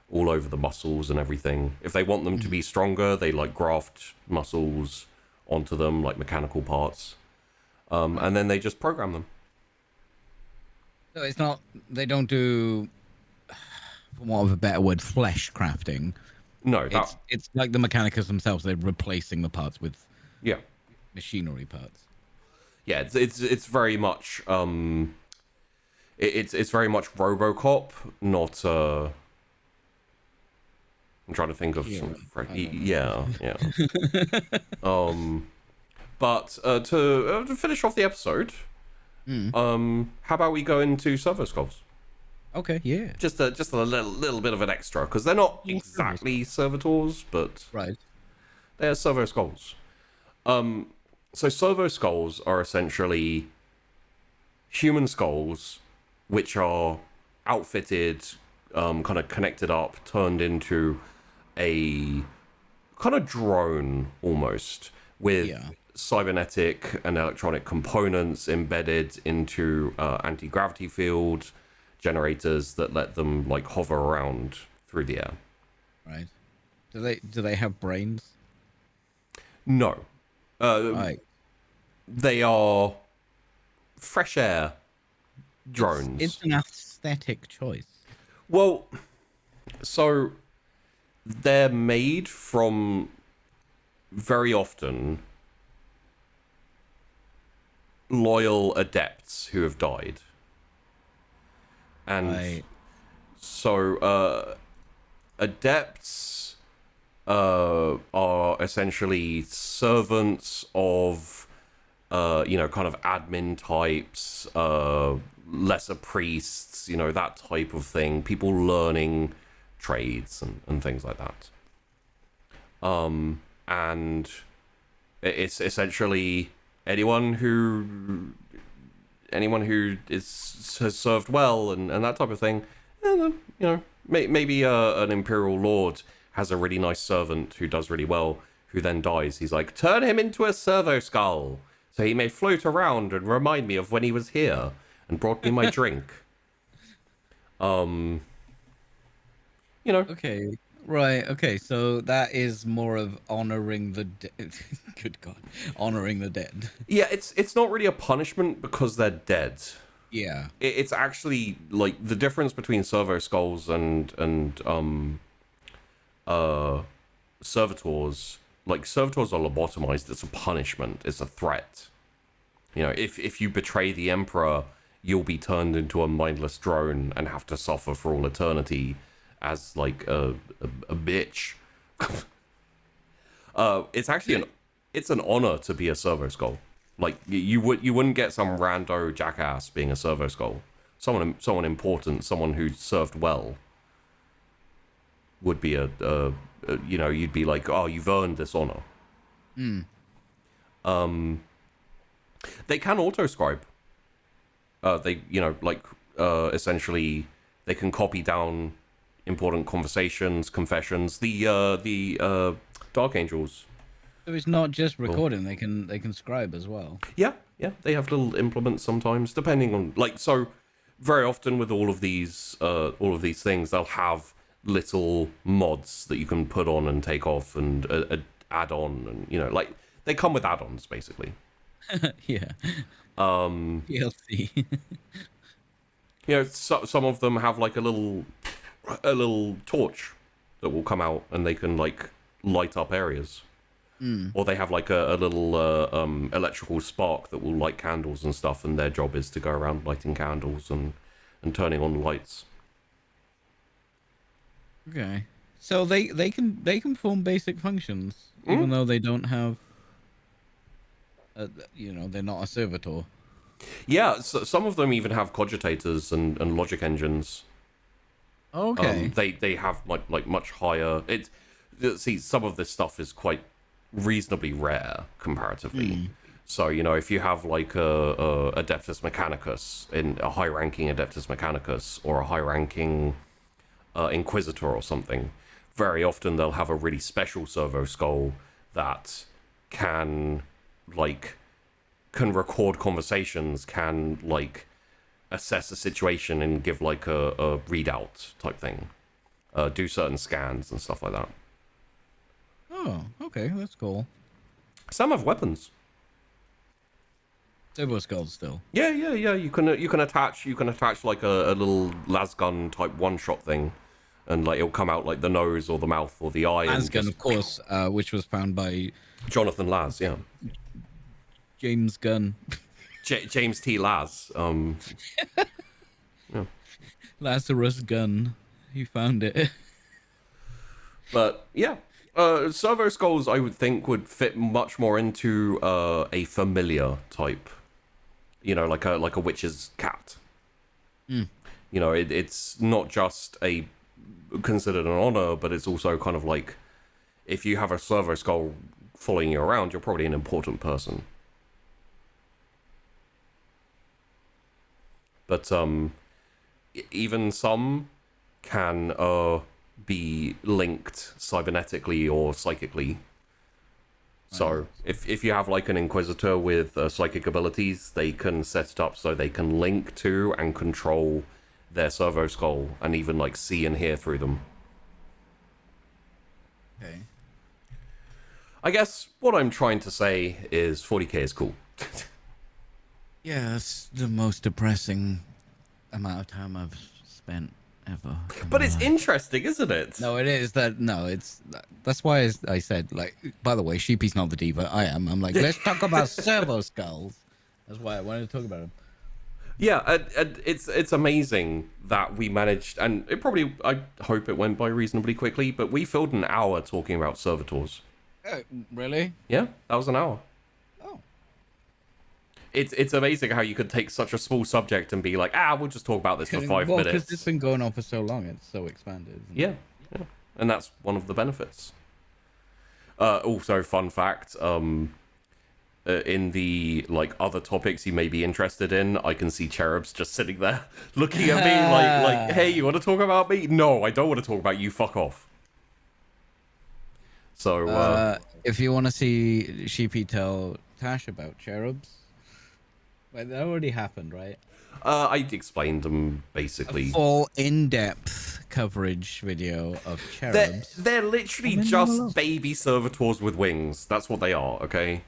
all over the muscles and everything. If they want them to be stronger, they like graft muscles onto them, like mechanical parts. And then they just program them. So it's not, they don't do, for want of a better word, flesh crafting. No, It's like the Mechanicus themselves. They're replacing the parts with yeah. machinery parts. Yeah, it's very much it's very much RoboCop, not I'm trying to think of yeah. But to finish off the episode, how about we go into servo skulls? Okay, yeah. Just a little bit of an extra, because they're not More exactly servitors, but Right. they're servo skulls. So servo skulls are essentially human skulls, which are outfitted, kind of connected up, turned into a kind of drone almost, with Yeah. cybernetic and electronic components embedded into anti-gravity field generators that let them like hover around through the air. Right. Do they have brains? No, Right. they are fresh air It's drones. an aesthetic choice. Well, so they're made from, very often, loyal adepts who have died. And Right. so adepts are essentially servants of kind of admin types, lesser priests, that type of thing, people learning trades and things like that. And it's essentially anyone who has served well and that type of thing. And maybe an imperial lord has a really nice servant who does really well, who then dies. He's like, turn him into a servo skull, so he may float around and remind me of when he was here and brought me my drink. Okay. Right. Okay. So that is more of honoring the dead. Good God, honoring the dead. Yeah, it's not really a punishment because they're dead. Yeah. It's actually like the difference between servo skulls and servitors. Like, servitors are lobotomized. It's a punishment. It's a threat. If you betray the emperor, you'll be turned into a mindless drone and have to suffer for all eternity as like a bitch. It's actually it's an honor to be a servo skull. Like, you wouldn't get some rando jackass being a servo skull. Someone important, someone who served well, would be you'd be like, oh, you've earned this honor. They can auto-scribe. Essentially, they can copy down important conversations, confessions. The Dark Angels. So it's not just recording; they can scribe as well. Yeah, they have little implements sometimes, depending on so. Very often with all of these things, they'll have little mods that you can put on and take off and add on, and they come with add-ons basically. Yeah. DLC. Some of them have like a little torch that will come out and they can like light up areas. Or they have like a little electrical spark that will light candles and stuff, and their job is to go around lighting candles and turning on lights. Okay. So they can perform basic functions even though they don't have they're not a servitor. Yeah, so some of them even have cogitators and logic engines. Okay. They have like much higher. See, some of this stuff is quite reasonably rare comparatively. So if you have like a Adeptus Mechanicus, in a high-ranking Adeptus Mechanicus, or a high-ranking Inquisitor or something, very often they'll have a really special servo skull that can record conversations, can assess a situation and give like a readout type thing, do certain scans and stuff like that. Oh, okay, that's cool. Some have weapons. Turbo skulls still. Yeah. You can attach like a little lasgun type one-shot thing, and it'll come out like the nose or the mouth or the eye. Lasgun, of course, which was found by Jonathan Laz, yeah. James Gunn. James T. Laz. Yeah. Lazarus Gunn. He found it. But yeah, servo skulls I would think would fit much more into a familiar type, like a witch's cat. You know, it's not just considered an honor, but it's also kind of like, if you have a servo skull following you around, you're probably an important person. But even some can be linked cybernetically or psychically. So if you have like an Inquisitor with psychic abilities, they can set it up so they can link to and control their servo skull and even like see and hear through them. Okay. I guess what I'm trying to say is 40k is cool. Yeah, that's the most depressing amount of time I've spent ever. But it's interesting, isn't it? No, it is that. No, that's why I said, like, by the way, Sheepy's not the diva. I am. I'm like, let's talk about servo skulls. That's why I wanted to talk about them. Yeah, and it's amazing that we managed, and I hope it went by reasonably quickly, but we filled an hour talking about servitors. Really? Yeah, that was an hour. Oh. It's amazing how you could take such a small subject and be like, we'll just talk about this for 5 minutes. Because it's been going on for so long, it's so expanded. Isn't it? Yeah, and that's one of the benefits. Also, fun fact, in the like other topics you may be interested in, I can see cherubs just sitting there looking at me like, hey, you want to talk about me? No, I don't want to talk about you. Fuck off. So, if you want to see Sheepy tell Tash about cherubs, well, that already happened, right? I explained them basically. A full in-depth coverage video of cherubs. They're literally just baby servitors with wings. That's what they are. Okay.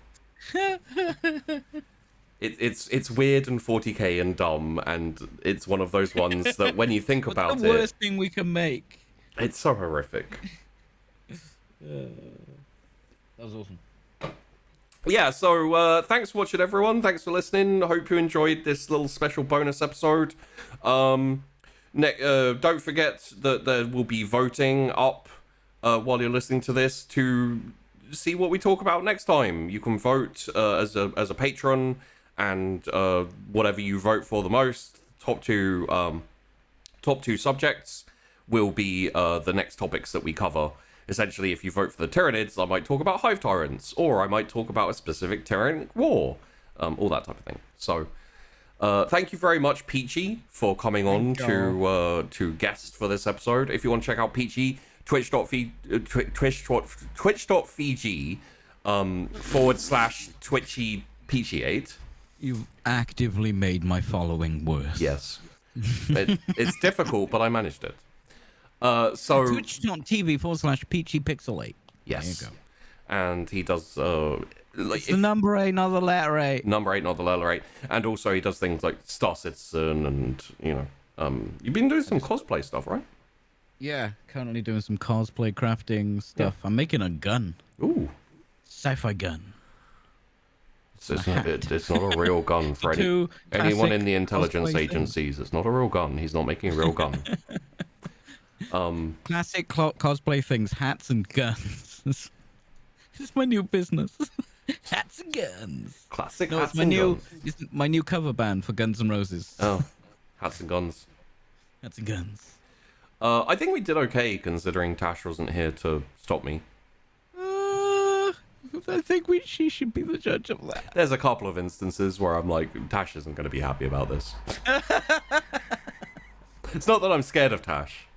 It's weird and 40k and dumb, and it's one of those ones that when you think about the worst thing we can make. It's so horrific. That was awesome. Yeah, so thanks for watching, everyone. Thanks for listening. Hope you enjoyed this little special bonus episode. Don't forget that there will be voting up while you're listening to this to see what we talk about next time. You can vote as a patron, and whatever you vote for the most, top two subjects will be the next topics that we cover. Essentially, if you vote for the Tyranids, I might talk about Hive Tyrants, or I might talk about a specific Tyranic war, all that type of thing. So, thank you very much, Peachy, for coming on to guest for this episode. If you want to check out Peachy, twitch.fg /twitchy-peachy8. You've actively made my following worse. Yes. It's difficult, but I managed it. So Twitch.tv/peachypixel8. Yes. There you go. And he does it's the number 8, not the letter 8. Number 8, not the letter 8. And also he does things like Star Citizen and, you've been doing some cosplay stuff, right? Yeah, currently doing some cosplay crafting stuff. Yeah. I'm making a gun. Ooh. Sci-fi gun. It's not a real gun for anyone in the intelligence agencies. It's not a real gun. He's not making a real gun. Classic cosplay things, hats and guns. This is my new business. Hats and guns. Classic no, hats it's my and new, guns. It's my new cover band for Guns N' Roses. Oh, hats and guns. Hats and guns. I think we did okay considering Tash wasn't here to stop me. I think she should be the judge of that. There's a couple of instances where I'm like, Tash isn't going to be happy about this. It's not that I'm scared of Tash.